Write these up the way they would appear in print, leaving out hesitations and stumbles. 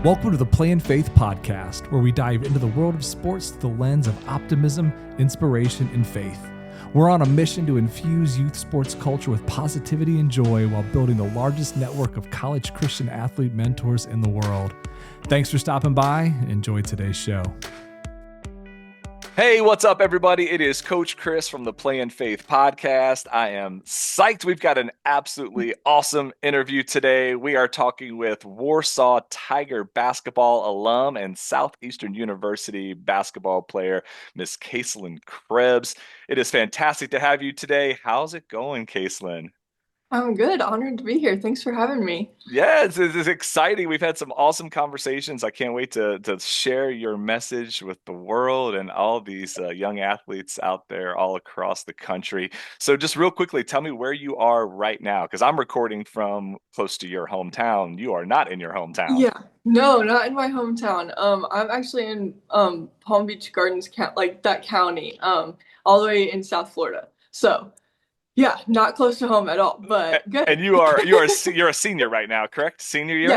Welcome to the Play in Faith podcast, where we dive into the world of sports through the lens of optimism, inspiration, and faith. We're on a mission to infuse youth sports culture with positivity and joy while building the largest network of college Christian athlete mentors in the world. Thanks for stopping by. Enjoy today's show. Hey, what's up, everybody? It is Coach Chris from the Play in Faith podcast. I am psyched. We've got an absolutely awesome interview today. We are talking with Warsaw Tiger basketball alum and Southeastern University basketball player, Miss Kacilyn Krebs. It is fantastic to have you today. How's it going, Kacilyn? I'm good. Honored to be here. Thanks for having me. Yeah, it's exciting. We've had some awesome conversations. I can't wait to share your message with the world and all these young athletes out there all across the country. So just real quickly, tell me where you are right now, because I'm recording from close to your hometown. You are not in your hometown. Yeah, no, not in my hometown. I'm actually in Palm Beach Gardens, like that county, all the way in South Florida. So yeah, not close to home at all, but good. And you're a senior right now, correct? Senior year?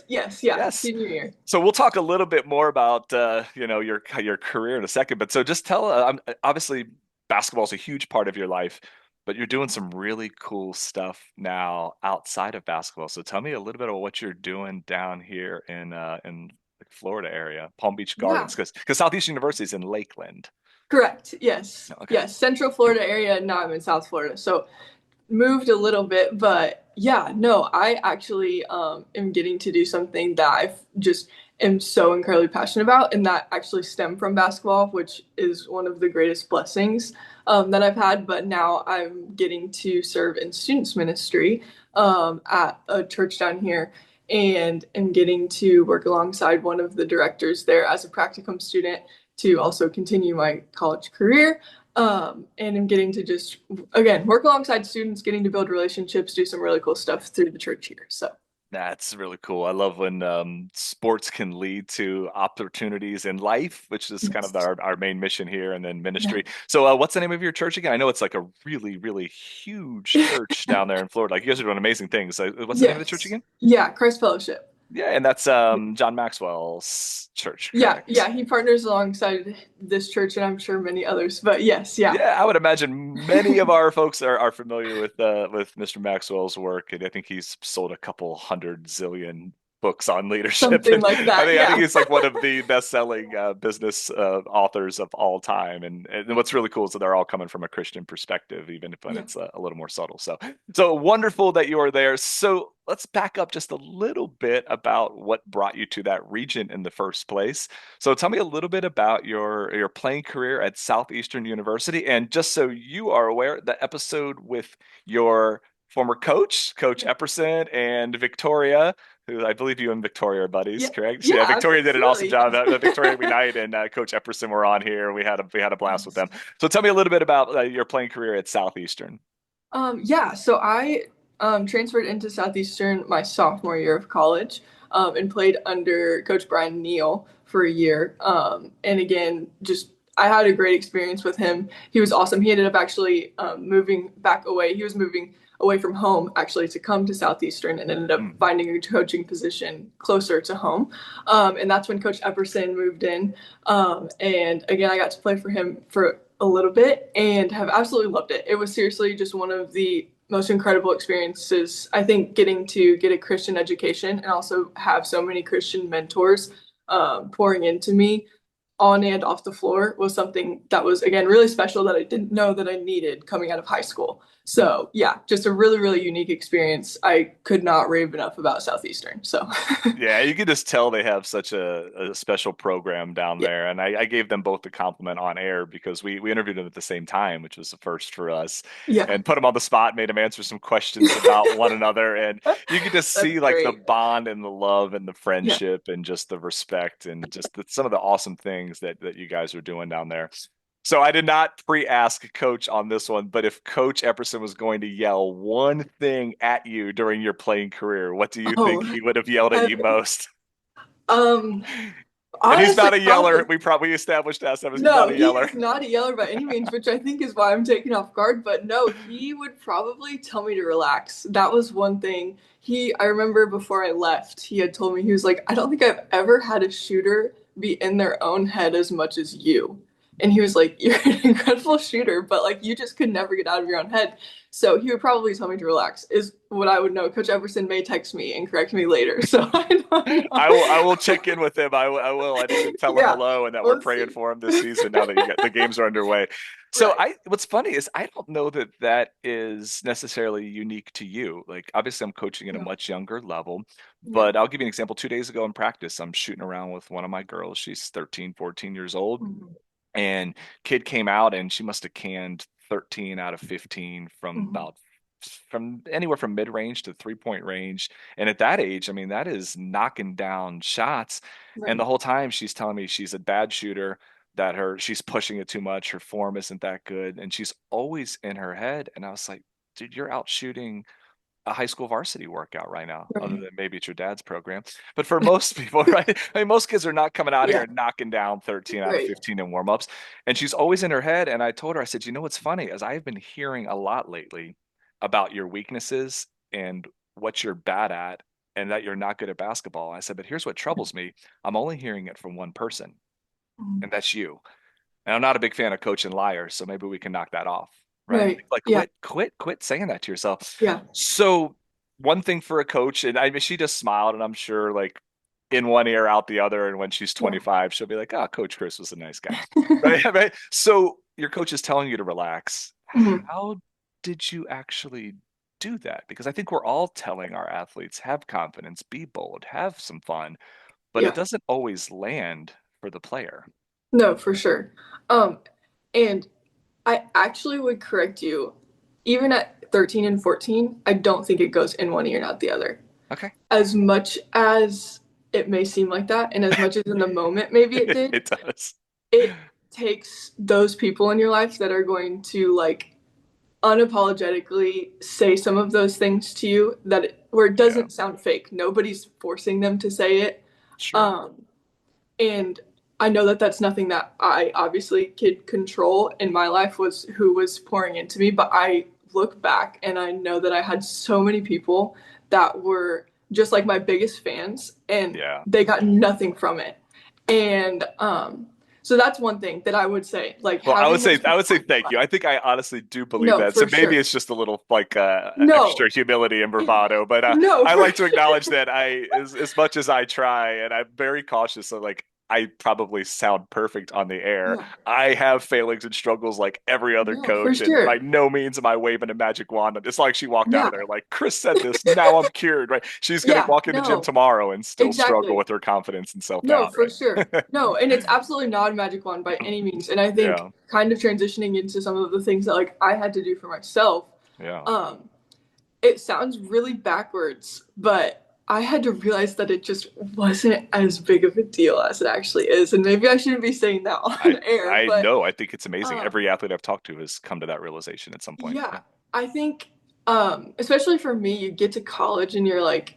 Yes, senior year. So we'll talk a little bit more about your career in a second, but so just tell obviously basketball is a huge part of your life, but you're doing some really cool stuff now outside of basketball. So tell me a little bit about what you're doing down here in the Florida area, Palm Beach Gardens, because Southeastern University is in Lakeland. Correct. Yes. Okay. Yes. Central Florida area. Now I'm in South Florida. So moved a little bit, but yeah, no, I actually am getting to do something that I just am so incredibly passionate about, and that actually stemmed from basketball, which is one of the greatest blessings that I've had. But now I'm getting to serve in students ministry at a church down here, and am getting to work alongside one of the directors there as a practicum student to also continue my college career. And I'm getting to just, again, work alongside students, getting to build relationships, do some really cool stuff through the church here. So that's really cool. I love when sports can lead to opportunities in life, which is kind of our main mission here, and then ministry. Yeah. So what's the name of your church again? I know it's like a really, really huge church down there in Florida. Like, you guys are doing amazing things. What's the name of the church again? Yeah, Christ Fellowship. Yeah, and that's John Maxwell's church. Correct? Yeah, he partners alongside this church, and I'm sure many others. But yes, yeah. Yeah, I would imagine many of our folks are familiar with Mr. Maxwell's work, and I think he's sold a couple 100 zillion books on leadership. Something like that. I think he's like one of the best-selling business authors of all time. And what's really cool is that they're all coming from a Christian perspective, even if it's a little more subtle. So wonderful that you are there. So let's back up just a little bit about what brought you to that region in the first place. So tell me a little bit about your playing career at Southeastern University. And just so you are aware, the episode with your former Coach Epperson, and Victoria, who I believe you and Victoria are buddies, correct? Yeah, Victoria did an awesome job. Victoria McKnight and Coach Epperson were on here. We had a blast with them. So tell me a little bit about your playing career at Southeastern. So I transferred into Southeastern my sophomore year of college, and played under Coach Brian Neal for a year. And again, I had a great experience with him. He was awesome. He ended up actually moving back away. He was moving away from home actually to come to Southeastern, and ended up finding a coaching position closer to home. And that's when Coach Epperson moved in. And again, I got to play for him for a little bit and have absolutely loved it. It was seriously just one of the most incredible experiences. I think getting to get a Christian education and also have so many Christian mentors pouring into me on and off the floor was something that was, again, really special that I didn't know that I needed coming out of high school. So yeah, just a really, really unique experience. I could not rave enough about Southeastern. So yeah, you can just tell they have such a special program down there. And I gave them both the compliment on air because we interviewed them at the same time, which was the first for us. Yeah. And put them on the spot, made them answer some questions about one another. And you could just see like the bond and the love and the friendship and just the respect and just some of the awesome things that you guys are doing down there. So I did not pre-ask Coach on this one, but if Coach Epperson was going to yell one thing at you during your playing career, what do you think he would have yelled at you most? And he's Honestly, not a yeller. We probably established that. He's not no, a he yeller. is not a yeller by any means, which I think is why I'm taken off guard. But no, he would probably tell me to relax. That was one thing. I remember before I left, he had told me, he was like, I don't think I've ever had a shooter be in their own head as much as you. And he was like, you're an incredible shooter, but like you just could never get out of your own head. So he would probably tell me to relax, is what I would know. Coach Everson may text me and correct me later. So I don't know. I will check in with him. I will. I need to tell him Yeah, hello and that we're let's praying see. for him this season now that the games are underway. So Right. what's funny is I don't know that is necessarily unique to you. Like obviously I'm coaching at a Yeah. much younger level, Yeah. but I'll give you an example. 2 days ago in practice, I'm shooting around with one of my girls. She's 13, 14 years old. Mhm. And kid came out and she must have canned 13 out of 15 Mhm. from anywhere from mid-range to 3-point range. And at that age, I mean, that is knocking down shots. And Right. the whole time she's telling me she's a bad shooter, that she's pushing it too much, her form isn't that good, and she's always in her head. And I was like, dude, you're out shooting a high school varsity workout right now, other Right. than maybe it's your dad's program. But for most people, right? I mean, most kids are not coming out here Yeah. and knocking down 13 out of Right. 15 in warmups. And she's always in her head. And I told her, I said, you know what's funny? As I've been hearing a lot lately about your weaknesses and what you're bad at and that you're not good at basketball. I said, but here's what troubles me. I'm only hearing it from one person, Mhm. and that's you. And I'm not a big fan of coaching liars, so maybe we can knock that off. Right? Right. Like Yeah. quit saying that to yourself. Yeah. So one thing for a coach, and I mean she just smiled, and I'm sure like in one ear out the other, and when she's Yeah. 25, she'll be like, oh, Coach Chris was a nice guy. Right? Right. So your coach is telling you to relax. Mhm. How did you actually do that? Because I think we're all telling our athletes, have confidence, be bold, have some fun, but it Yeah. doesn't always land for the player. No, for sure. Um, and I actually would correct you. Even at 13 and 14, I don't think it goes in one ear, not the other. Okay. As much as it may seem like that, and as much as in the moment maybe it did, It does. it takes those people in your life that are going to like unapologetically say some of those things to you where it Yeah, doesn't sound fake. Nobody's forcing them to say it. sure. Um, and I know that that's nothing that I obviously could control in my life, was who was pouring into me. But I look back and I know that I had so many people that were just like my biggest fans, and Yeah. they got nothing from it. And so that's one thing that I would say, like Well, having those I people would say in your thank you. life. I think I honestly do believe No, that. So for maybe sure. it's just a little like No, extra humility and bravado, but no, I for like to sure. acknowledge that as much as I try, and I'm very cautious of like I probably sound perfect on the air. Yeah, I have failings and struggles like every other no, for coach, and by sure. no means am I waving a magic wand. It's like she walked out Yeah, of there like Chris said this, now I'm cured, right? She's gonna yeah, walk in the gym no, tomorrow and still struggle exactly. with her confidence and No, self-doubt, for sure. right? No, and it's absolutely not a magic wand by any means. And I think Yeah, kind of transitioning into some of the things that like I had to do for myself, yeah. um, it sounds really backwards, but I had to realize that it just wasn't as big of a deal as it actually is. And maybe I shouldn't be saying that I on air, I but know. I think it's amazing. um, Every athlete I've talked to has come to that realization at some point. yeah, Yeah. I think especially for me, you get to college and you're like,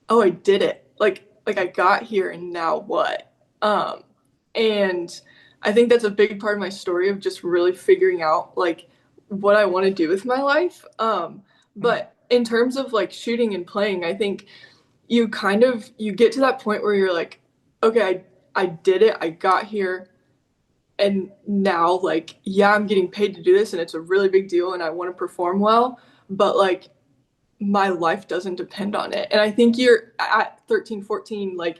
oh, I did it. Like I got here and now what? And I think that's a big part of my story of just really figuring out like what I want to do with my life. Hmm. But in terms of like shooting and playing, I think you get to that point where you're like, okay, I did it. I got here, and now like yeah, I'm getting paid to do this and it's a really big deal and I want to perform well, but like my life doesn't depend on it. And I think you're at 13, 14, like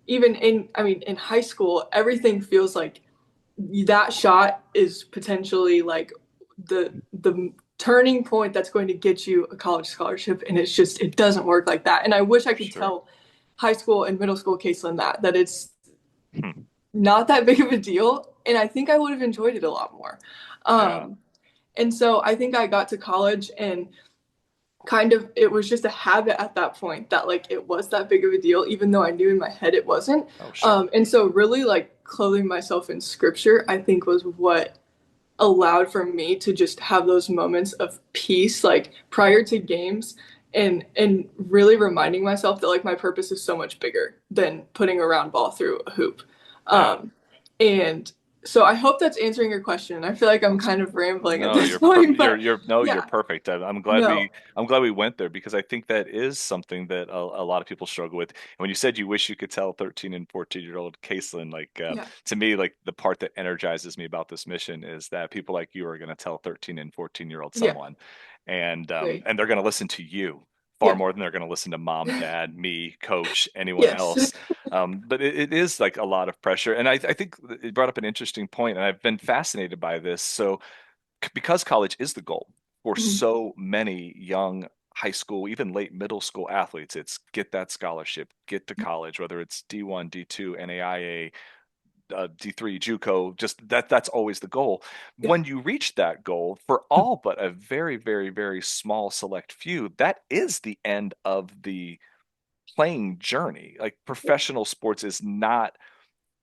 even in high school, everything feels like that shot is potentially like the turning point that's going to get you a college scholarship. And it's just, it doesn't work like that. And I wish I could Sure. tell high school and middle school Kacilyn that it's Hmm. not that big of a deal. And I think I would have enjoyed it a lot more. Yeah. Um, and so I think I got to college and kind of it was just a habit at that point that like it was that big of a deal, even though I knew in my head it wasn't. Oh, sure. And so really like clothing myself in scripture, I think was what allowed for me to just have those moments of peace, like prior to games. and really reminding myself that like my purpose is so much bigger than putting a round ball through a hoop. Yeah. And so I hope that's answering your question. I feel like I'm kind of rambling at No, this point, but you're yeah, perfect. I'm glad no, we went there because I think that is something that a lot of people struggle with. And when you said you wish you could tell 13 and 14-year-old Kacilyn, like yeah, to me, like the part that energizes me about this mission is that people like you are going to tell 13 and 14-year-old yeah, someone, great. and they're going to listen to you far Yeah, more than they're going to listen to mom, dad, me, coach, anyone yes. else. But it is like a lot of pressure, and I think it brought up an interesting point, and I've been fascinated by this. So because college is the goal for Mhm. so many young high school, even late middle school athletes, it's get that scholarship, get to college, whether it's D1, D2, NAIA, D3, JUCO, just that's always the goal. Yeah. When you reach that goal, for all but a very, very, very small select few, that is the end of the playing journey. Like professional sports is not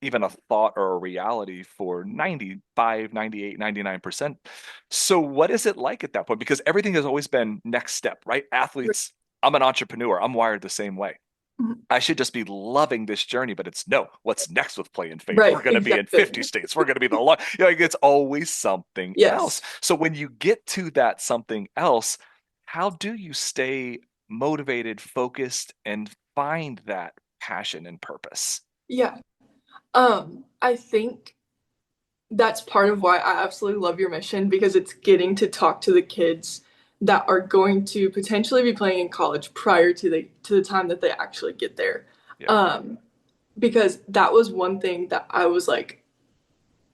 even a thought or a reality for 95, 98, 99%. So what is it like at that point? Because everything has always been next step, right? Right. Athletes, I'm an entrepreneur. I'm wired the same way. Mhm. I should just be loving this journey, but it's no, what's next with Play in Faith? We're Right, going to be in exactly. 50 states. We're going to be the law. Like it's always something else. Yes. So when you get to that something else, how do you stay motivated, focused, and find that passion and purpose? Yeah. I think that's part of why I absolutely love your mission because it's getting to talk to the kids that are going to potentially be playing in college prior to the time that they actually get there. Yeah. Um, because that was one thing that I was like,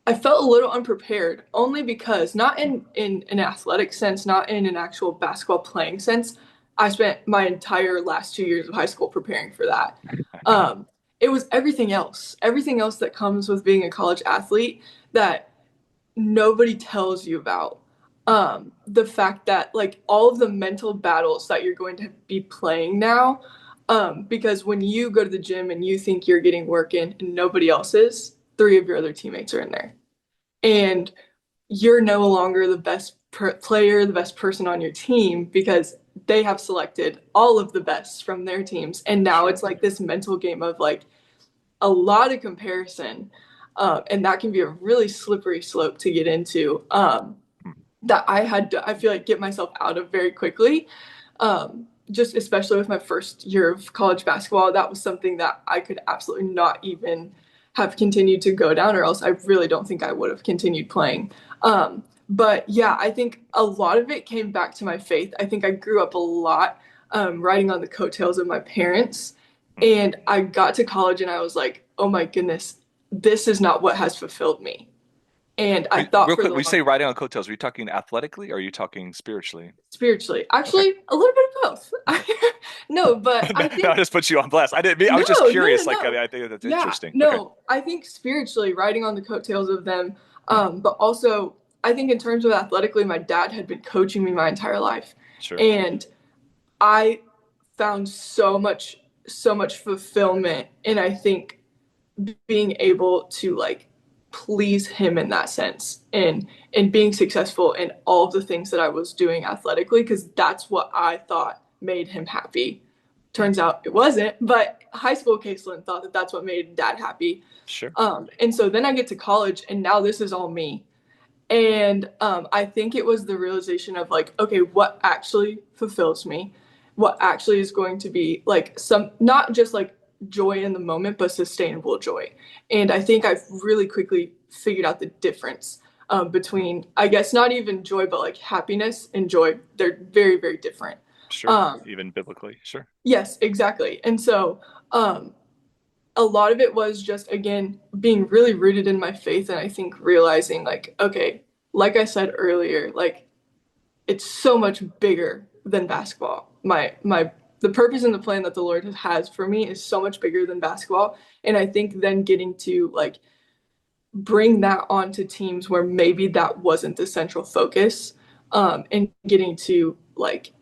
I felt a little unprepared, only because not in an athletic sense, not in an actual basketball playing sense. I spent my entire last 2 years of high school preparing for that. Um, it was everything else that comes with being a college athlete that nobody tells you about. The fact that like all of the mental battles that you're going to be playing now, because when you go to the gym and you think you're getting work in and nobody else is, three of your other teammates are in there, and you're no longer the best player, the best person on your team because they have selected all of the best from their teams, and now Sure. it's like this mental game of like a lot of comparison, and that can be a really slippery slope to get into. Hmm. That I had to, I feel like, get myself out of very quickly. Just especially with my first year of college basketball, that was something that I could absolutely not even have continued to go down, or else I really don't think I would have continued playing. But yeah, I think a lot of it came back to my faith. I think I grew up a lot riding on the coattails of my parents. Hmm. And I got to college and I was like, oh my goodness, this is not what has fulfilled me. And I thought Real for quick, the when you say long riding on coattails, are you talking athletically or are you talking spiritually? spiritually, Okay. actually, a little bit of both. No, but I No, I think just put you on blast. I didn't mean, I no, was just no, no, curious. Like, no. I think that's Yeah, interesting. Okay. no, I think spiritually riding on the coattails of them, but also I think in terms of athletically, my dad had been coaching me my entire life. Sure. And I found so much fulfillment and I think being able to like please him in that sense and being successful in all of the things that I was doing athletically because that's what I thought made him happy. Hmm. Turns out it wasn't, but high school Kacilyn thought that that's what made dad happy. Sure. And so then I get to college and now this is all me. And I think it was the realization of like, okay, what actually fulfills me? What actually is going to be like some, not just like joy in the moment, but sustainable joy. And I think I've really quickly figured out the difference Hmm. between, I guess, not even joy, but like happiness and joy. They're very, very different. Sure. Um, Even biblically. Sure. yes, exactly. And so um, a lot of it was just again being really rooted in my faith and I think realizing like okay, like I said earlier, like it's so much bigger than basketball. My the purpose and the plan that the Lord has for me is so much bigger than basketball, and I think then getting to like bring that onto teams where maybe that wasn't the central focus, and getting to like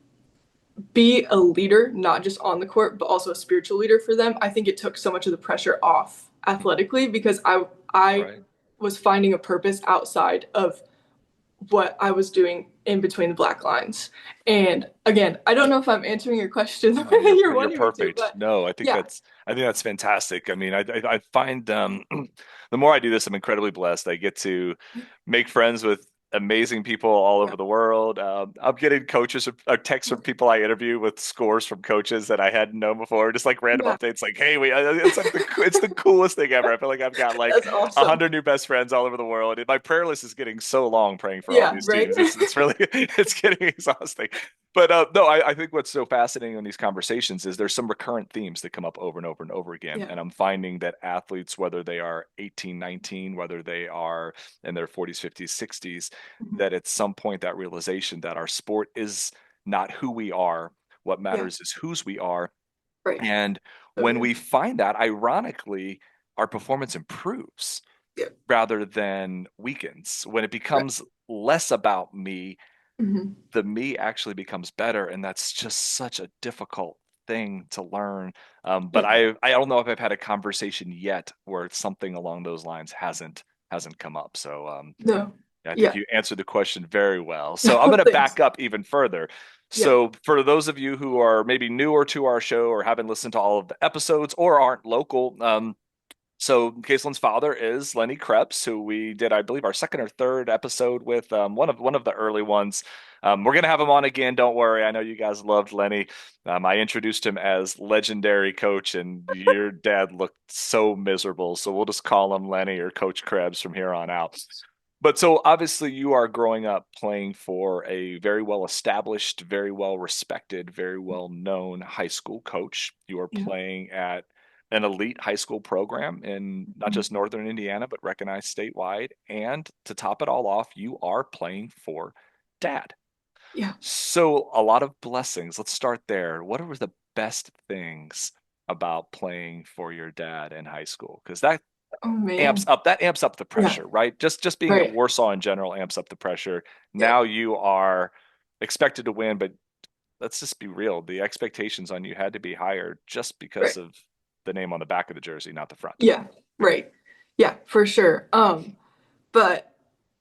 be a leader, not just on the court, but also a spiritual leader for them. I think it took so much of the pressure off Hmm. athletically because I Right. was finding a purpose outside of what I was doing in between the black lines. And again, I don't know if I'm answering your question the No, way you're you're wanting me to, perfect. but No, yeah, I think that's fantastic. I mean, I find the more I do this, I'm incredibly blessed. I get to make friends with amazing people all yeah, over the world. I'm getting coaches or texts from people I interview with scores from coaches that I hadn't known before, just like random yeah, updates. Like, hey, it's like it's the coolest thing ever. I feel like I've got like that's awesome. 100 new best friends all over the world. And my prayer list is getting so long praying for all Yeah, these right? teams. It's really it's getting exhausting. But no, I think what's so fascinating in these conversations is there's some recurrent themes that come up over and over and over again. Yeah. And I'm finding that athletes, whether they are 18, 19, whether they are in their 40s, 50s, 60s, Mhm. that at some point that realization that our sport is not who we are. What Yeah, matters is whose we are. right. And So when good. we find that, ironically, our performance improves Yeah, rather than weakens. When it right. becomes less about me, Hmm. the me actually becomes better, and that's just such a difficult thing to learn. But Yeah, I don't know if I've had a conversation yet where something along those lines hasn't come up. So no. I think Yeah. you answered the question very well. So I'm going to Thanks. back up even further. Yeah. So for those of you who are maybe newer to our show or haven't listened to all of the episodes or aren't local, so Kacilyn's father is Lenny Krebs, who we did, I believe, our second or third episode with, one of the early ones. We're gonna have him on again. Don't worry. I know you guys loved Lenny. I introduced him as legendary coach, and your dad looked so miserable. So we'll just call him Lenny or Coach Krebs from here on out. But so obviously you are growing up playing for a very well established, very well respected, very well known high school coach. You are Yeah. playing at an elite high school program in not Mhm. just Northern Indiana, but recognized statewide. And to top it all off, you are playing for dad. Yeah. So a lot of blessings. Let's start there. What were the best things about playing for your dad in high school? Because Oh man. that amps up the Yeah. pressure, right? Just being at Right. Warsaw in general amps up the pressure. Yeah. Now you are expected to win, but let's just be real. The expectations on you had to be higher just because Right. of the name on the back of the jersey, not the front. Yeah. Right. Yeah, for sure. But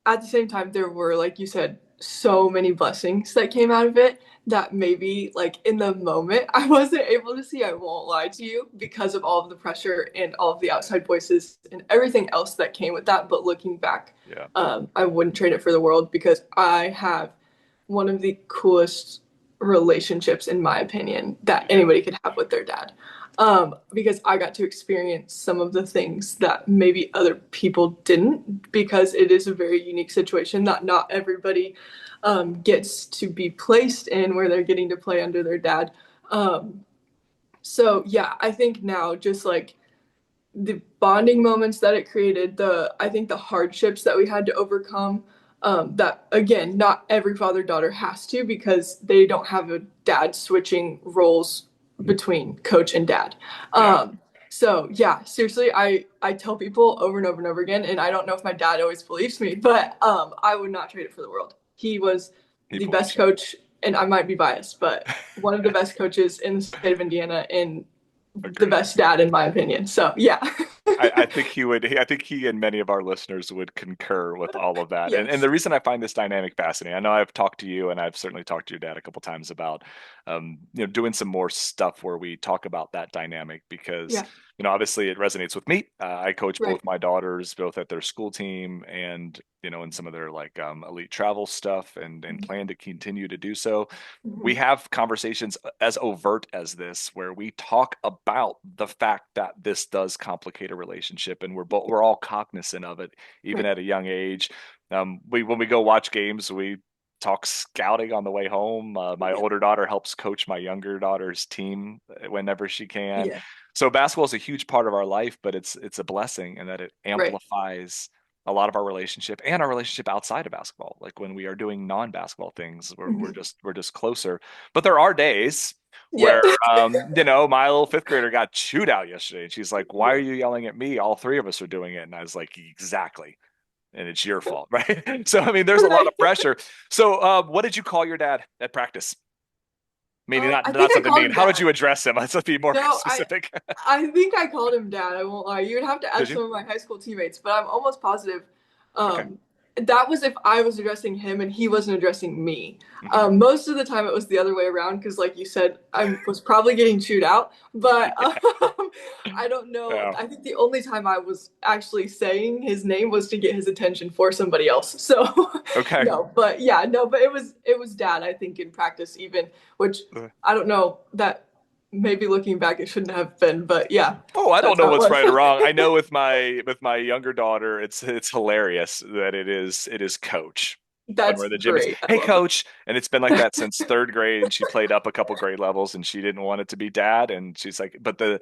at the same time, there were, like you said, so many blessings that came out of it that maybe, like, in the moment, I wasn't able to see. I won't lie to you because of all of the pressure and all of the outside voices and everything else that came with that. But looking back, Yeah. I wouldn't trade it for the world because I have one of the coolest relationships, in my opinion, that Yeah. anybody could have with their dad. Because I got to experience some of the things that maybe other people didn't, because it is a very unique situation that not everybody gets to be placed in where they're getting to play under their dad. So yeah, I think now just like the bonding moments that it created, I think the hardships that we had to overcome. That again, not every father daughter has to because they don't have a dad switching roles between coach and dad. Yeah. So yeah, seriously, I tell people over and over and over again, and I don't know if my dad always believes me, but I would not trade it for the world. He was He the best believes you. coach, and I might be biased, but one of the best coaches in the state of Indiana and the Agreed. best dad in my opinion. So yeah. I think he would. I think he and many of our listeners would concur with all of that. And Yes. the reason I find this dynamic fascinating, I know I've talked to you, and I've certainly talked to your dad a couple times about, doing some more stuff where we talk about that dynamic because, Yeah. obviously it resonates with me. I coach both Right. my daughters, both at their school team and in some of their like elite travel stuff, and plan to continue to do so. We Mhm. have conversations as overt as this where we talk about the fact that this does complicate a relationship, and we're all cognizant of it even Right. at a young age. When we go watch games, we talk scouting on the way home. My Yeah. older daughter helps coach my younger daughter's team whenever she can. Yeah. So basketball is a huge part of our life, but it's a blessing in that it Right. amplifies a lot of our relationship and our relationship outside of basketball. Like when we are doing non-basketball things, we're Mhm. just closer. But there are days Yeah. where my little fifth grader got chewed out yesterday, and she's like, "Why are you yelling at me? All three of us are doing it." And I was like, "Exactly." And it's your fault, right? So I mean, there's a lot Right. of pressure. So what did you call your dad at practice? Meaning I not think I something called mean. him How did dad. you address him? Let's be more No, specific. I think I called him dad. I won't lie. You would have to Did ask you? some of my high school teammates, but I'm almost positive. Okay. Um, that was if I was addressing him and he wasn't addressing me. Mhm. Most of the time it was the other way around because, like you said, I was probably getting chewed out. But I don't know. Yeah. I think the only time I was actually saying his name was to get his attention for somebody else. So Okay. no, but yeah, no, but it was dad. I think in practice even, which I don't know that maybe looking back it shouldn't have been, but yeah, Oh, I don't that's know how it what's was. right or wrong. I know with my younger daughter, it's hilarious that it is coach. When we're That's in the gym, it's great. I hey love it. coach, and it's been like that since third grade. And she played up a couple grade levels, and she didn't want it to be dad. And she's like, but the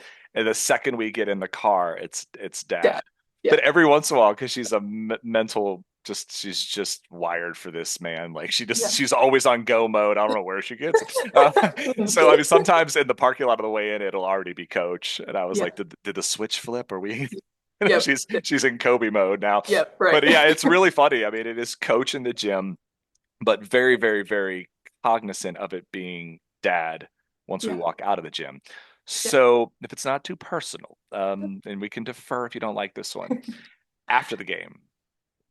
second we get in the car, it's dad. Dad. Yeah. But every once in a while, because she's a mental, she's just wired for this, man. Like Yeah. she's always on go mode. I don't know where she gets. So I mean, sometimes in the parking lot on the way in, it'll already be coach, and I was Yeah. like, did the switch flip? Are we? Yep. She's in Kobe mode now. Yep. Right. But yeah, it's really funny. I mean, it is coach in the gym, but very, very, very cognizant of it being dad once we Yeah. walk out of the gym. Yeah. So if it's not too personal, and we can defer if you don't like this one, after the game,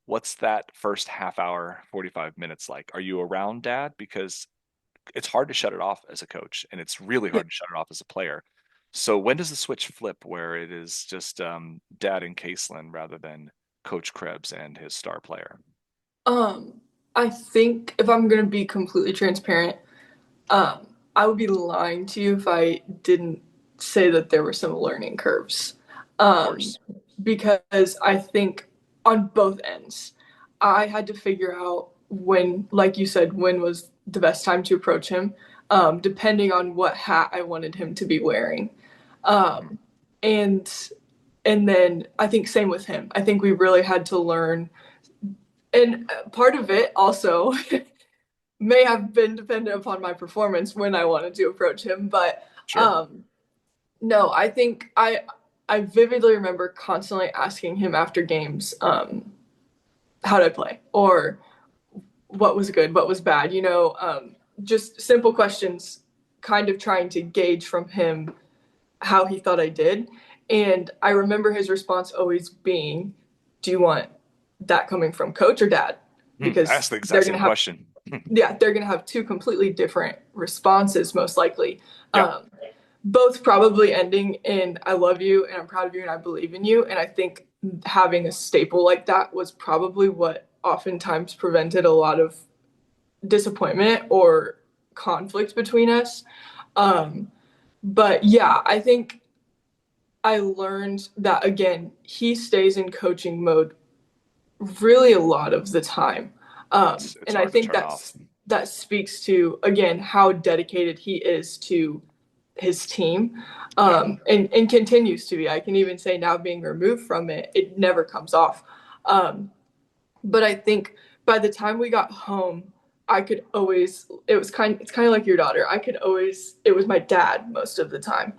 what's that first half hour, 45 minutes like? Are you around dad? Because it's hard to shut it off as a coach, and it's really Yeah. hard to shut it off as a player. So when does the switch flip where it is just dad and Kacilyn rather than Coach Krebs and his star player? Um, I think if I'm gonna be completely transparent, I would be lying to you if I didn't say that there were some learning curves. Of Um, course. because I think on both ends, I had to figure out when, like you said, when was the best time to approach him, depending on what hat I wanted him to be wearing. Mhm. Um, and and then I think same with him. I think we really had to learn, and part of it also may have been dependent upon my performance when I wanted to approach him. But Sure. um, no, I think I vividly remember constantly asking him after games, how did I play, or what was good, what was bad. Just simple questions, kind of trying to gauge from him how he thought I did. And I remember his response always being, "Do you want that coming from coach or dad?" I Because asked the exact same question. they're gonna have two completely different responses, most likely. Yeah. Um, both probably ending in "I love you" and "I'm proud of you" and "I believe in you." And I think having a staple like that was probably what oftentimes prevented a lot of disappointment or conflict between us. Um, but yeah, I think I learned that again, he stays in coaching mode really a lot of the time. It's And I hard to think turn off. that speaks to again how dedicated he is to his team, Yeah. and continues to be. I can even say now being removed from it, it never comes off. But I think by the time we got home, I could always it's kind of like your daughter. I could always it was my dad most of the time.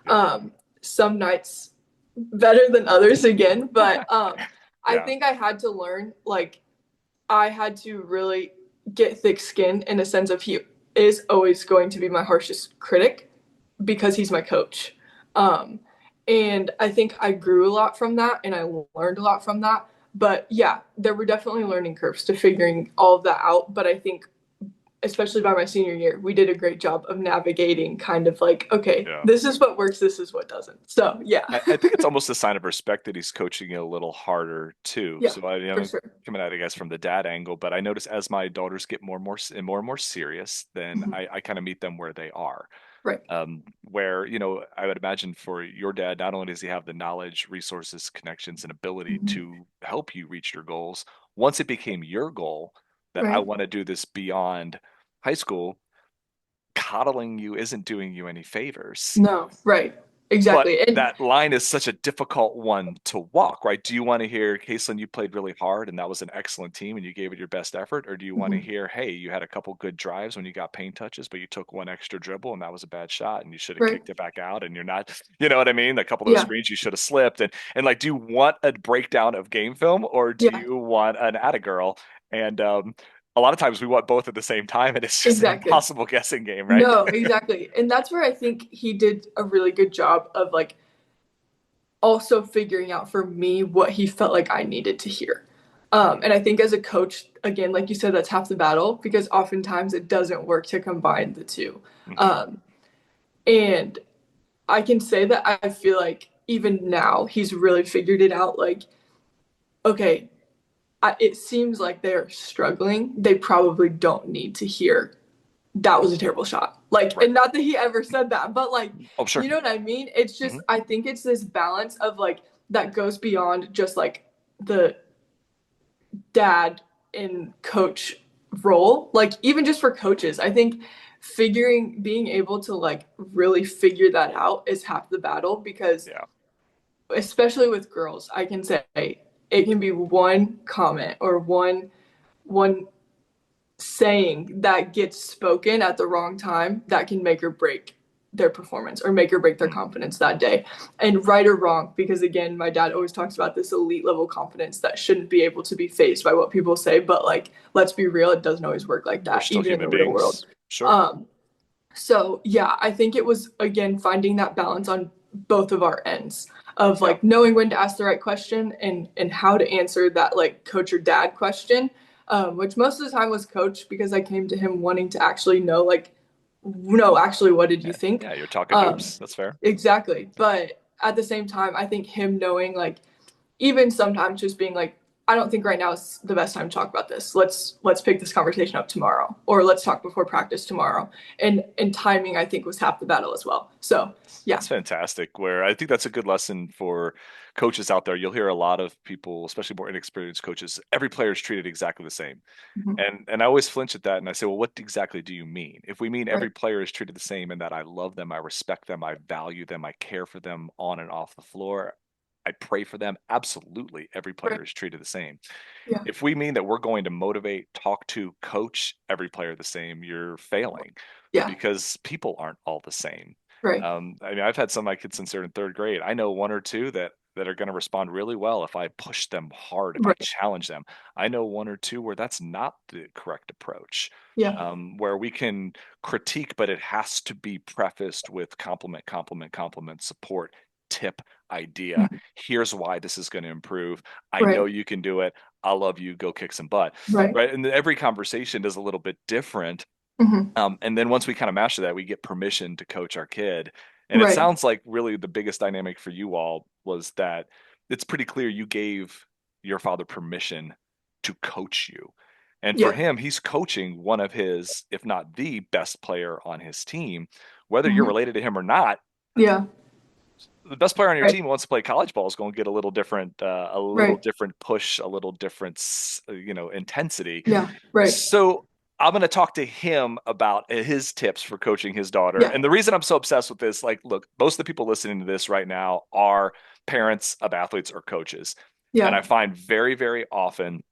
Yeah. Some nights better than others again, but I Yeah. think I had to learn like I had to really get thick skin in a sense of he is always going to be my harshest critic because he's my coach. Um, and I think I grew a lot from that and I learned a lot from that. But yeah, there were definitely learning curves to figuring all of that out. But I think, especially by my senior year, we did a great job of navigating kind of like, okay, Yeah. this is what works, this is what doesn't. So yeah. I think it's almost a sign of respect that he's coaching you a little harder too. Yeah, So I, for sure. coming at it, I guess, from the dad angle, but I notice as my daughters get more and more and more and more serious, then Mhm. I kind of meet them where they are. Right. Where, I would imagine for your dad, not only does he have the knowledge, resources, connections, and ability Mhm. to help you reach your goals, once it became your goal that I Right. want to do this beyond high school, coddling you isn't doing you any favors. No, right. But Exactly. And that line is such a difficult one to walk, right? Do you want to hear, Kacilyn, you played really hard and that was an excellent team and you gave it your best effort? Or do you want to mhm. hear, hey, you had a couple good drives when you got paint touches, but you took one extra dribble and that was a bad shot and you should have Right. kicked it back out and you're not, you know what I mean? A couple of those Yeah. screens you should have slipped. And like, do you want a breakdown of game film or do Yeah. you want an atta girl? And a lot of times we want both at the same time and it's just an Exactly. impossible guessing game, right? No, exactly. And that's where I think he did a really good job of also figuring out for me what he felt like I needed to hear. And I think as a coach, again, like you said, that's half the battle because oftentimes it doesn't work to combine the two. Um, and I can say that I feel like even now he's really figured it out. Like, okay, it seems like they're struggling. They probably don't need to hear that was a terrible shot. Like, Right. and not that he ever said that, but like, Oh, sure. you know what I mean? It's just, I think it's this balance of like, that goes beyond just like the dad and coach role. Like, even just for coaches, I think being able to like really figure that out is half the battle because, Yeah. especially with girls, I can say it can be one comment or one saying that gets spoken at the wrong time that can make or break their performance or make or break their confidence that day. And right or wrong, because again, my dad always talks about this elite level confidence that shouldn't be able to be faced by what people say. But like, let's be real, it doesn't always work like We're that, still even in the human real world. beings. Sure. So yeah, I think it was again finding that balance on both of our ends of Yeah. like knowing when to ask the right question and how to answer that like coach or dad question, which most of the time was coach because I came to him wanting to actually know like, no, actually, what did you think? Yeah, you're talking hoops. That's fair. Exactly. But at the same time, I think him knowing like even sometimes just being like, I don't think right now is the best time to talk about this. Let's pick this conversation up tomorrow, or let's talk before practice tomorrow. And timing, I think, was half the battle as well. So yeah. That's fantastic. Where I think that's a good lesson for coaches out there. You'll hear a lot of people, especially more inexperienced coaches, every player is treated exactly the same. Mhm. And I always flinch at that and I say, well, what exactly do you mean? If we mean every Right. player is treated the same and that I love them, I respect them, I value them, I care for them on and off the floor, I pray for them, absolutely every player Right. is treated the same. Yeah. If we mean that we're going to motivate, talk to, coach every player the same, you're failing Yeah. because people aren't all the same. Right. I mean, I've had some of my kids since they're in third grade. I know one or two that are going to respond really well if I push them hard, if I Right. challenge them. I know one or two where that's not the correct approach. Yeah. Where we can critique, but it has to be prefaced with compliment, compliment, compliment, support, tip, idea. Mhm. Here's why this is going to improve. I know Right. you can do it. I love you. Go kick some butt. Right. Right. And every conversation is a little bit different. Mhm. And then once we kind of master that, we get permission to coach our kid. And it Right. sounds like really the biggest dynamic for you all was that it's pretty clear you gave your father permission to coach you. And for Yeah. him, he's coaching one of his, if not the best player on his team, whether you're Mhm. related to him or not. Yeah. The best player on your Right. team wants to play college ball is going to get a little different, Right. push, a little different, intensity. Yeah. Right. So I'm going to talk to him about his tips for coaching his daughter. Yeah. And the reason I'm so obsessed with this, like, look, most of the people listening to this right now are parents of athletes or coaches. And I Yeah. find very, very often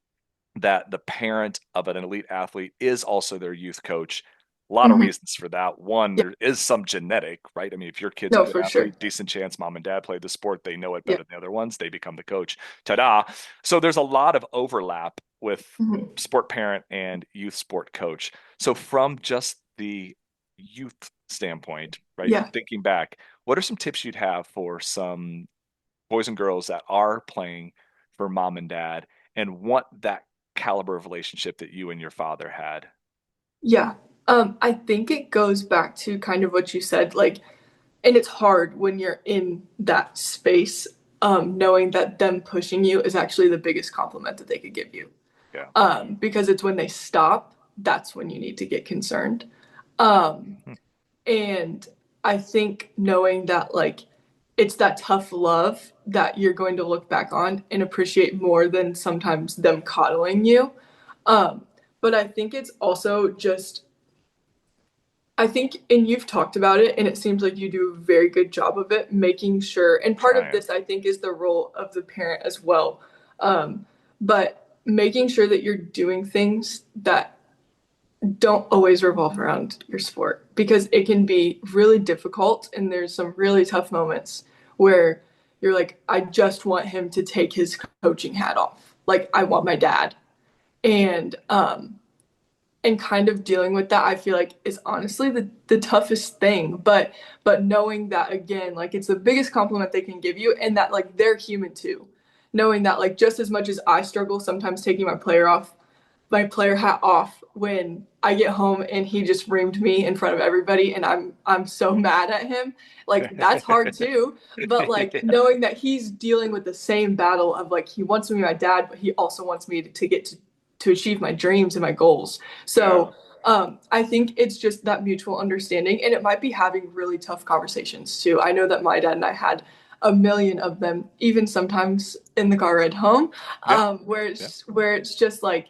that the parent of an elite athlete is also their youth coach. A lot of Mhm. reasons for that. One, Yeah. there is some genetic, right? I mean, if your kid's a No, good for sure. athlete, decent chance mom and dad played the sport, they know it Yeah. better than the other ones, they become the coach. Ta-da. So there's a lot of overlap with Mhm. sport parent and youth sport coach. So from just the youth standpoint, right? Yeah. Thinking back, what are some tips you'd have for some boys and girls that are playing for mom and dad and want that caliber of relationship that you and your father had? Yeah. I think it goes back to kind of what you said, like, and it's hard when you're in that space, knowing that them pushing you is actually the biggest compliment that they could give you. Yeah. Because it's when they stop, that's when you need to get concerned. Um, Mhm. and I think knowing that, like, it's that tough love that you're going to look back on and appreciate more than sometimes them coddling you. But I think it's also just I think, and you've talked about it, and it seems like you do a very good job of it, making sure, and part of Trying. this, I think, is the role of the parent as well. Um, but making sure that you're doing things that don't always revolve around your sport because it can be really difficult, and there's some really tough moments where you're like, I just want him to take his coaching hat off. Like, I want my dad. And kind of dealing with that I feel like is honestly the toughest thing, but knowing that again, like, it's the biggest compliment they can give you and that like they're human too, knowing that like just as much as I struggle sometimes taking my player hat off when I get home and he just reamed me in front of everybody and I'm so mad at him. Like that's hard too. But like Yeah. knowing that he's dealing with the same battle of like he wants to be my dad, but he also wants me to get to achieve my dreams and my goals. So I think it's just that mutual understanding, and it might be having really tough conversations too. I know that my dad and I had a million of them, even sometimes in the car ride home, Yeah. where it's just like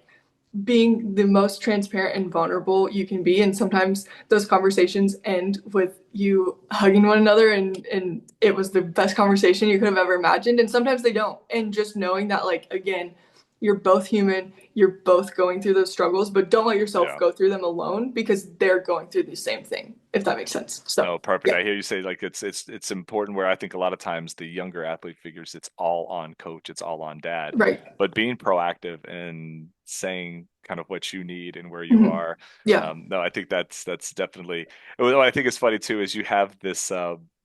being the most transparent and vulnerable you can be. And sometimes those conversations end with you hugging one another and it was the best conversation you could have ever imagined. And sometimes they don't. And just knowing that, like, again, you're both human, you're both going through those struggles, but don't let yourself Yeah. go through them alone because they're going through the same thing, if that makes sense. So, No, perfect. yeah. I hear you say like it's important where I think a lot of times the younger athlete figures it's all on coach, it's all on dad. Right. But being proactive and saying kind of what you need and where you Mhm. are. Yeah. No, I think that's definitely what I think is funny too is you have this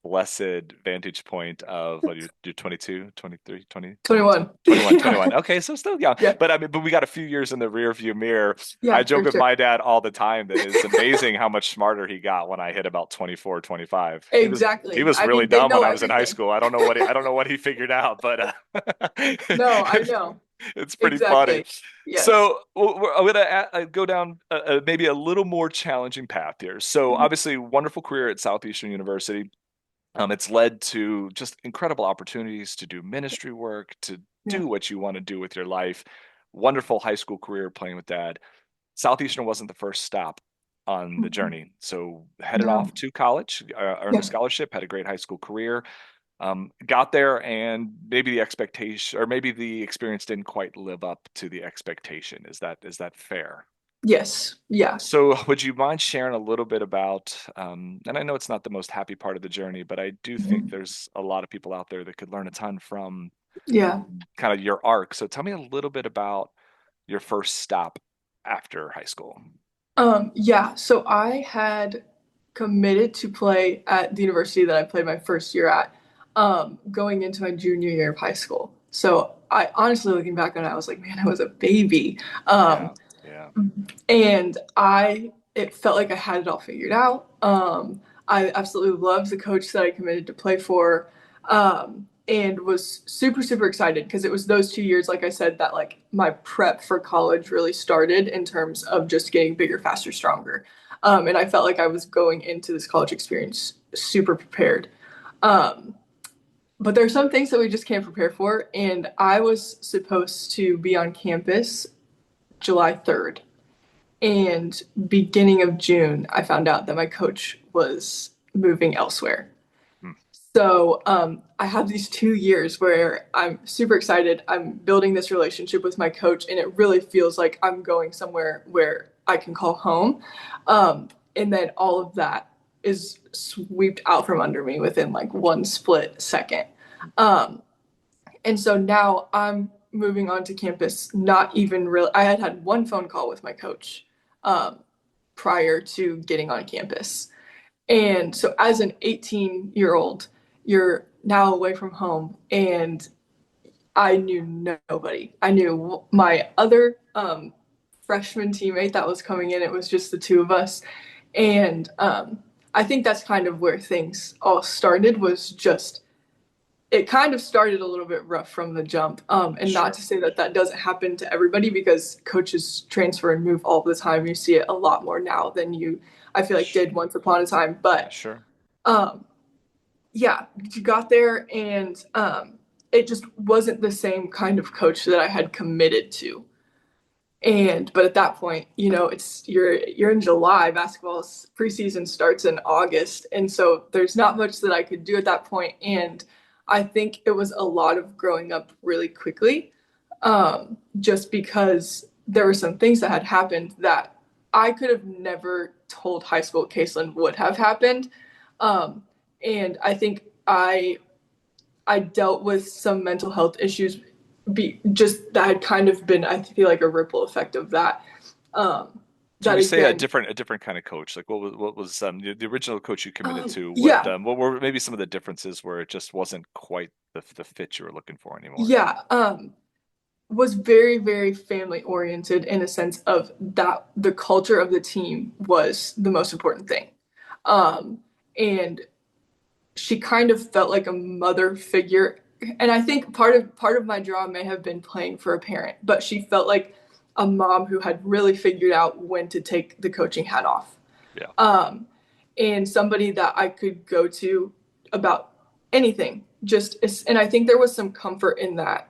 blessed vantage point of what you're 22, 23, 20, 21. 21, 21. Okay, so still young. Yeah. But I mean, but we got a few years in the rear view mirror. Yeah, I joke for with sure. my dad all the time that it's amazing how much smarter he got when I hit about 24, 25. Exactly. He was I really mean, they dumb when know I was in high everything. school. I don't know what he figured out, but No, I know. it's pretty funny. Exactly. Yes. So I'm going to go down maybe a little more challenging path here. So Mhm. obviously, wonderful career at Southeastern University. It's led to just incredible opportunities to do ministry work, to Yeah. do what you want to do with your life. Wonderful high school career playing with dad. Southeastern wasn't the first stop on the Mhm. journey. So headed No. off to college, earned a Yeah. scholarship, had a great high school career. Got there and maybe the expectation or maybe the experience didn't quite live up to the expectation. Is that fair? Yes. Yeah. So, would you mind sharing a little bit about, and I know it's not the most happy part of the journey, but I do think Mhm. there's a lot of people out there that could learn a ton from Yeah. kind of your arc. So, tell me a little bit about your first stop after high school. Yeah. So I had committed to play at the university that I played my first year at, going into my junior year of high school. So I honestly, looking back on it, I was like, man, I was a baby. Yeah, yeah, And it felt like I had it all figured out. I absolutely loved the coach that I committed to play for, and was super, super excited because it was those 2 years, like I said, that like my prep for college really started in terms of just getting bigger, faster, stronger. And I felt like I was going into this college experience super prepared. Um, but there are some things that we just can't prepare for. And I was supposed to be on campus July 3rd. And beginning of June, I found out that my coach was moving elsewhere. hmm, So I have these 2 years where I'm super excited. I'm building this relationship with my coach, and it really feels like I'm going somewhere where I can call home. And then all of that is swept out from under me within like one split second. Um, and so now I'm moving on to campus, not even really. I had one phone call with my coach um, prior to getting on campus. And so, as an 18-year-old, you're now away from home, and I knew nobody. I knew my other freshman teammate that was coming in. It was just the two of us, and I think that's kind of where things all started. Was just it kind of started a little bit rough from the jump. And not sure, to say that that doesn't happen to everybody because coaches transfer and move all the time. You see it a lot more now than I feel like, sh- did once upon a time. But sure, um, yeah, you got there and it just wasn't the same kind of coach that I had committed to. But at that point, you're in July. Basketball's preseason starts in August, and so there's not much that I could do at that point. And I think it was a lot of growing up really quickly, just because there were some things that had happened that I could have never told high school Kacilyn would have happened. Um, and I think I dealt with some mental health issues just that had kind of been, I feel like, a ripple effect of that. Um, So when that you say again, a different kind of coach, like what was the original coach you committed to? yeah, What were maybe some of the differences where it just wasn't quite the fit you were looking for anymore? yeah, was very, very family oriented in a sense of that the culture of the team was the most important thing. Um, and she kind of felt like a mother figure. And I think part of my draw may have been playing for a parent, but she felt like a mom who had really figured out when to take the coaching hat off. Yeah. And somebody that I could go to about anything. And I think there was some comfort in that,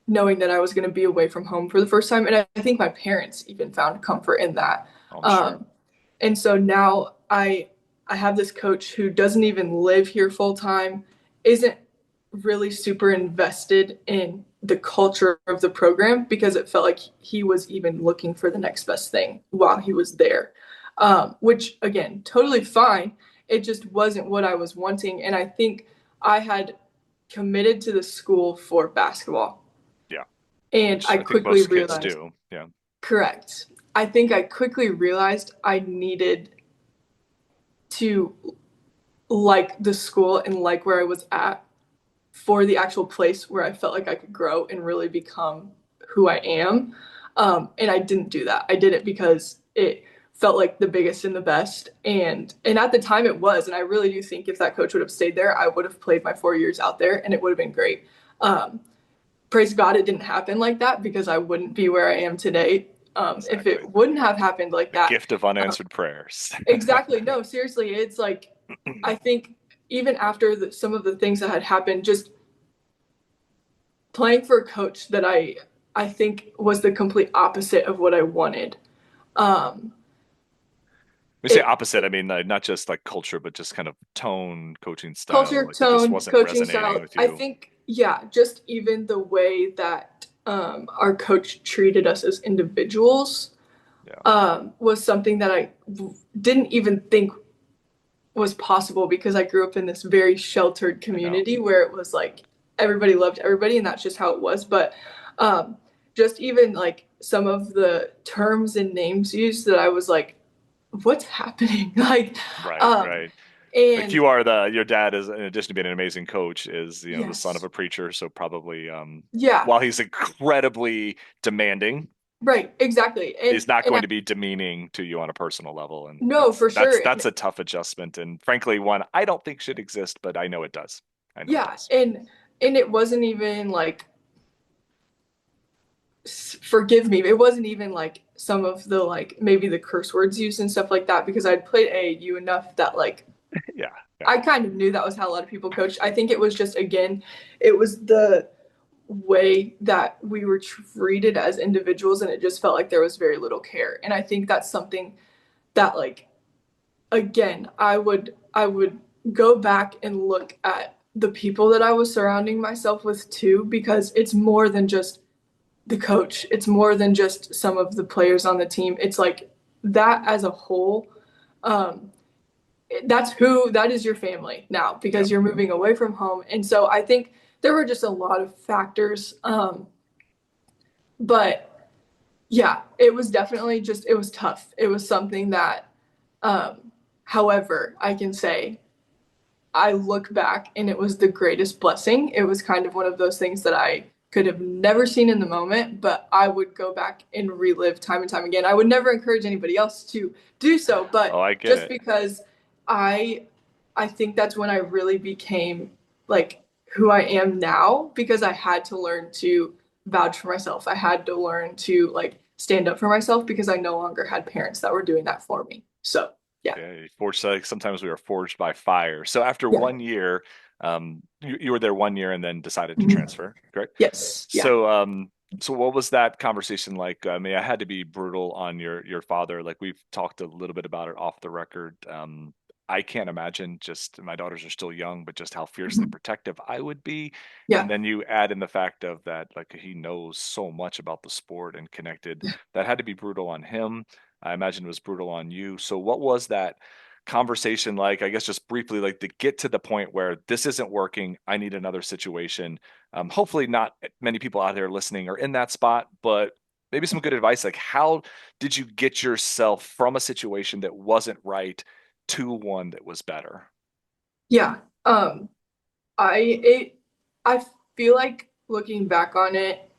knowing that I was going to be away from home for the first time. And I think my parents even found comfort in that. I'm sure. And so now I have this coach who doesn't even live here full time, isn't really super invested in the culture of the program because it felt like he was even looking for the next best thing while he was there. Which again, totally fine. It just wasn't what I was wanting. And I think I had committed to the school for basketball. Yeah. And Which I I think quickly most kids realized, do. Yeah. correct. I think I quickly realized I needed to like the school and like where I was at for the actual place where I felt like I could grow and really become who I am. And I didn't do that. I did it because it felt like the biggest and the best. And at the time it was. And I really do think if that coach would have stayed there, I would have played my 4 years out there and it would have been great. Praise God, it didn't happen like that because I wouldn't be where I am today. Exactly. If it wouldn't have happened like that. Gift of unanswered prayers. Exactly. No, seriously. It's like, I think even after some of the things that had happened, just playing for a coach that I think was the complete opposite of what I wanted. Um, We say it opposite, I mean not just like culture, but just kind of tone, coaching style. culture, Like it just tone, wasn't coaching resonating style. with I you. think, yeah, just even the way that our coach treated us as individuals Yeah. was something that I didn't even think was possible because I grew up in this very sheltered I know. community where it was like everybody loved everybody and that's just how it was. But um, just even like some of the terms and names used that I was like, what's happening? Like, Right, um, right. Like and you are your dad is, in addition to being an amazing coach, is, the son of yes, a preacher. So probably, yeah, while he's incredibly demanding, right, exactly. he's not And going I, to be demeaning to you on a personal level. And no, for sure. that's a tough adjustment. And frankly, one I don't think should exist, but I know it does. I know it Yeah, does. and it wasn't even like forgive me, it wasn't even like some of the like maybe the curse words used and stuff like that because I'd played AAU enough that like Yeah. Yeah. I kind of knew that was how a lot of people coached. I think it was just again, it was the way that we were treated as individuals and it just felt like there was very little care. And I think that's something that like again, I would go back and look at the people that I was surrounding myself with too because it's more than just the coach. It's more than just some of the players on the team. It's like that as a whole. Um, that is your family now because Yep. you're moving away from home. And so I think there were just a lot of factors. But yeah, it was definitely just, it was tough. It was something that, however, I can say I look back and it was the greatest blessing. It was kind of one of those things that I could have never seen in the moment, but I would go back and relive time and time again. I would never encourage anybody else to do so, Oh, but I get just it. because I I think that's when I really became like who I am now because I had to learn to vouch for myself. I had to learn to like stand up for myself because I no longer had parents that were doing that for me. So, yeah. Yeah, forged, like sometimes we are forged by fire. So after Yeah. 1 year, you were there 1 year and then decided to Mhm. transfer, correct? Yes. Yeah. So what was that conversation like? I mean, I had to be brutal on your father. Like we've talked a little bit about it off the record. I can't imagine, just my daughters are still young, but just how fiercely Mhm. protective I would be. And Yeah. then you add in the fact of that, like he knows so much about the sport and connected. That had to be brutal on him. I imagine it was brutal on you. So what was that conversation like? I guess just briefly, like to get to the point where this isn't working. I need another situation. Hopefully not many people out there listening are in that spot, but maybe some good advice. Like, how did you get yourself from a situation that wasn't right to one that was better? Yeah. I feel like looking back on it,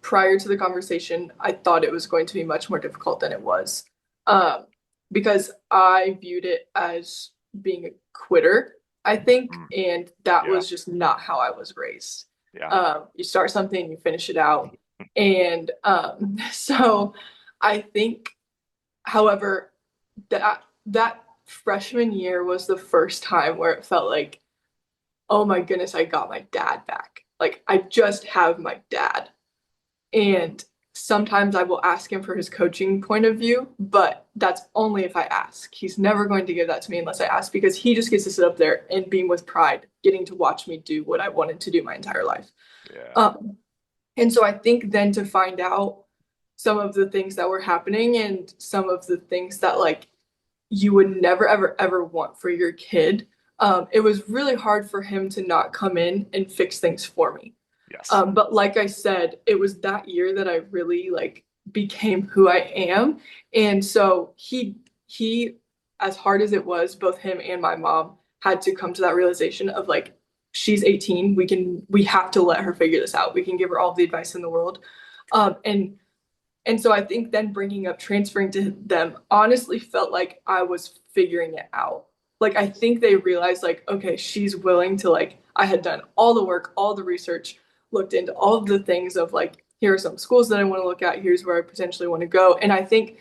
prior to the conversation, I thought it was going to be much more difficult than it was. Um, because I viewed it as being a quitter, I think, Mm, and that yeah, was just not how I was raised. yeah. You start something, you finish it out. And so I think, however, that freshman year was the first time where it felt like, oh my goodness, I got my dad back. Like I just have my dad. And sometimes I will ask him for his coaching point of view, but that's only if I ask. He's never going to give that to me unless I ask because he just gets to sit up there and beam with pride, getting to watch me do what I wanted to do my entire life. Yeah. Um, and so I think then to find out some of the things that were happening and some of the things that like you would never, ever, ever want for your kid, it was really hard for him to not come in and fix things for me. Yes. But like I said, it was that year that I really like became who I am. And so he, as hard as it was, both him and my mom had to come to that realization of like, she's 18. We have to let her figure this out. We can give her all the advice in the world. And so I think then bringing up transferring to them honestly felt like I was figuring it out. Like I think they realized like, okay, she's willing to like, I had done all the work, all the research, looked into all of the things of like, here are some schools that I want to look at, here's where I potentially want to go. And I think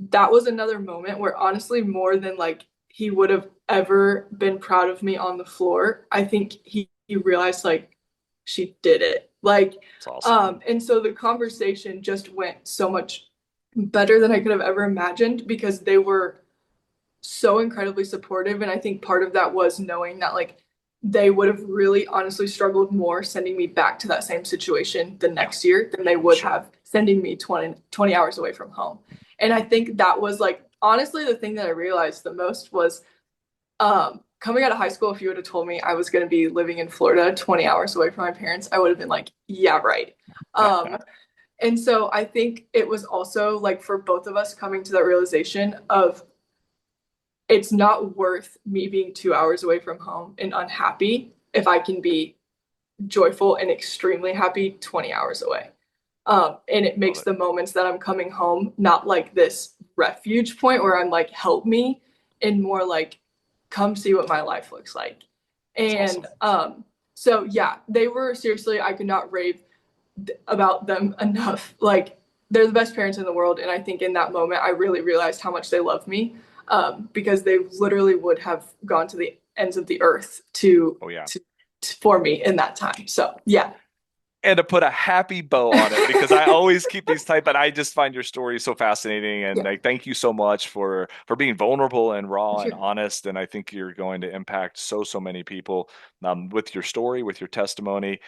that was another moment where honestly, more than like he would have ever been proud of me on the floor, I think he realized like she did it. Like, It's awesome. and so the conversation just went so much better than I could have ever imagined because they were so incredibly supportive. And I think part of that was knowing that like they would have really honestly struggled more sending me back to that same situation the Yeah, next year than they would sure. have sending me 20 hours away from home. And I think that was like honestly the thing that I realized the most was coming out of high school, if you would have told me I was going to be living in Florida 20 hours away from my parents, I would have been like, yeah, right. Um, and so I think it was also like for both of us coming to that realization of it's not worth me being 2 hours away from home and unhappy if I can be joyful and extremely happy 20 hours away. And it Love makes it. the moments that I'm coming home not like this refuge point where I'm like, help me, and more like, come see what my life looks like. It's awesome. And so yeah, they were seriously, I could not rave about them enough. Like, they're the best parents in the world. And I think in that moment, I really realized how much they love me because they literally would have gone to the ends of the earth Oh yeah. for me in that time. So yeah. And to put a happy bow on it, because I always keep these tight, but I just find your story so fascinating. And Yeah, I thank you so much for being vulnerable and for raw and sure. honest. And I think you're going to impact so many people with your story, with your testimony.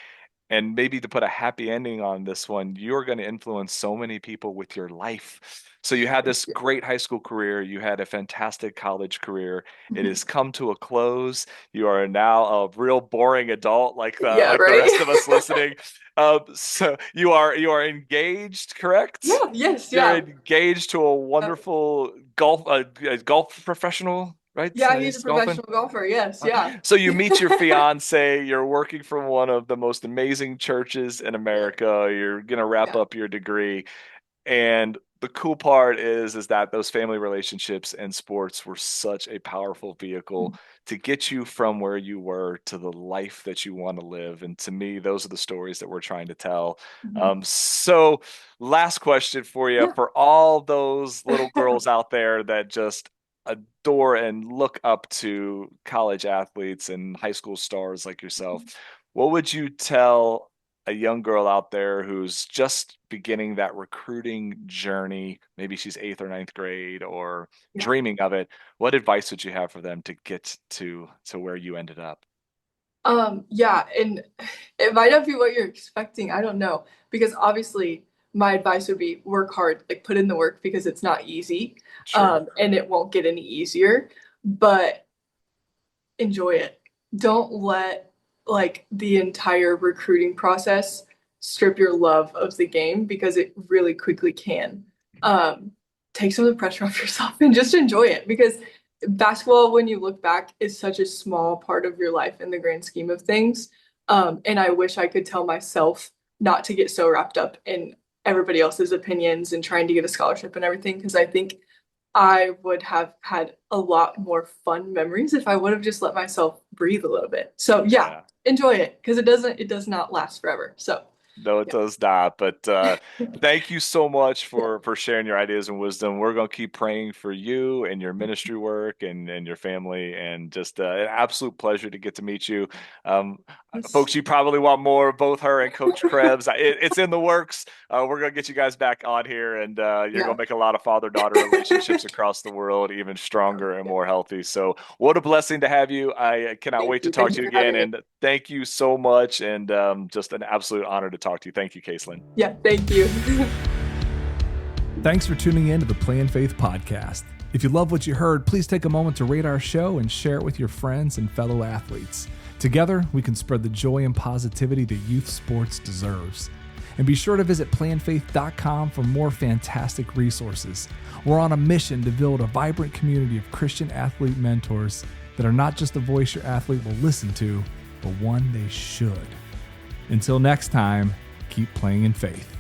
And maybe to put a happy ending on this one, you're going to influence so many people with your life. So you had Thank this you. great high school career, you had a fantastic college career. It Mhm. has come to a close. You are now a real boring adult, Yeah, like the rest right. of us listening. So you are engaged, correct? Yeah, yes, You're yeah. engaged to a wonderful golf professional, right? Yeah, he's a He's golfing. professional golfer. Yes, yeah. So you meet your fiance, you're working for one of the most amazing churches in Yeah, America, you're gonna wrap yeah. up your degree. And the cool part is that those family relationships and sports were such a powerful vehicle to get you from where you were to the life that you want to live. And to me, those are the stories that we're trying to tell. Mhm. So last question for you, Yeah. for all those little girls out there that just adore and look up to college athletes and high school stars like yourself, what would you tell a young girl out there who's just beginning that recruiting journey? Maybe she's eighth or ninth grade or Yeah. dreaming of it. What advice would you have for them to get to where you ended up? Yeah, and it might not be what you're expecting. I don't know. Because obviously my advice would be work hard, like put in the work because it's not easy. Sure. And it won't get any easier, but enjoy it. Don't let like the entire recruiting process strip your love of the game, because it really quickly can. Take some of the pressure off yourself and just enjoy it, because basketball, when you look back, is such a small part of your life in the grand scheme of things. And I wish I could tell myself not to get so wrapped up in everybody else's opinions and trying to get a scholarship and everything, because I think I would have had a lot more fun memories if I would have just let myself breathe a little bit. So yeah, enjoy it, because it does not last forever. So no, it does not. But thank you so much for sharing your ideas and wisdom. We're going to keep praying for you and your ministry work and your family, and just an absolute pleasure to get to meet you. Folks, you probably want more of both her and Coach Krebs. It's in the works. We're going to get you guys back on here, and you're going to make a lot of father-daughter relationships across the world even stronger and more healthy. So what a blessing to have you. I cannot wait to talk to you again. And thank you so much. And just an absolute honor to talk to you. Thank you, Kacilyn. Yeah, thank you. Thanks for tuning in to the Play in Faith podcast. If you love what you heard, please take a moment to rate our show and share it with your friends and fellow athletes. Together, we can spread the joy and positivity that youth sports deserves. And be sure to visit playinfaith.com for more fantastic resources. We're on a mission to build a vibrant community of Christian athlete mentors that are not just a voice your athlete will listen to, but one they should. Until next time, keep playing in faith.